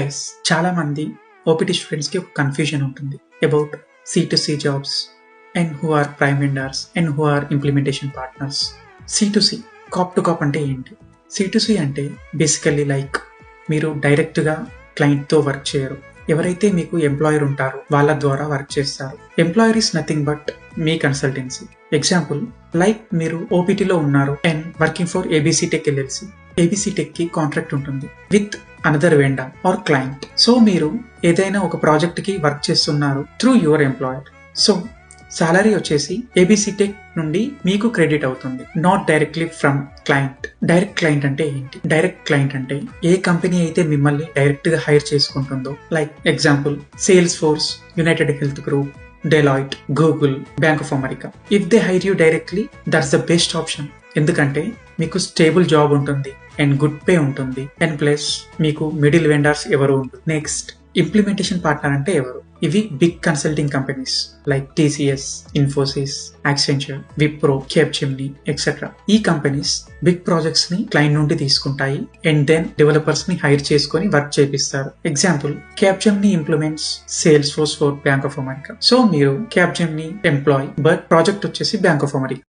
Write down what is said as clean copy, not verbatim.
Guys చాలా మంది OPT students కి ఒక కన్ఫ్యూజన్ ఉంటుంది about C2C jobs and who are prime vendors and who are implementation partners. C2C corp to corp అంటే ఏంటి? C2C అంటే బేసికల్లీ లైక్ మీరు డైరెక్ట్ గా క్లయింట్ తో వర్క్ చేయరు. ఎవరైతే మీకు ఎంప్లాయర్ ఉంటారో వాళ్ళ ద్వారా వర్క్ చేస్తారు. ఎంప్లాయర్ ఇస్ నథింగ్ బట్ మీ కన్సల్టెన్సీ. ఎగ్జాంపుల్ లైక్ మీరు ఓపీటీలో ఉన్నారు and working for ABC Tech LLC. ABC Tech కి కాంట్రాక్ట్ ఉంటుంది with another vendor or client. So మీరు ఏదైనా ఒక ప్రాజెక్ట్ కి వర్క్ చేస్తున్నారు through your employer. So salary వచ్చేసి ABC Tech నుండి మీకు క్రెడిట్ అవుతుంది, not directly from client. Direct client అంటే ఏంటి? డైరెక్ట్ క్లయింట్ అంటే ఏ కంపెనీ అయితే మిమ్మల్ని డైరెక్ట్ గా హైర్ చేసుకుంటుందో, like example Salesforce, UnitedHealth group, Deloitte, Google, Bank of America. If they hire you directly, that's the best option. ఎందుకంటే మీకు stable job ఉంటుంది అండ్ గుడ్ పే ఉంటుంది and plus మీకు middle vendors ఎవరు ఉంటుంది. Next implementation partner అంటే ఎవరు? ఇవి big consulting companies like TCS, Infosys, Accenture, Wipro, Capgemini etcetera. ఈ కంపెనీస్ బిగ్ ప్రాజెక్ట్స్ ని క్లయింట్ నుండి తీసుకుంటాయి అండ్ దెన్ డెవలపర్స్ ని హైర్ చేసుకొని వర్క్ చేపిస్తారు. Example Capgemini implements Salesforce for Bank of America. So మీరు Capgemini ఎంప్లాయ్ బట్ ప్రాజెక్ట్ వచ్చేసి Bank of America.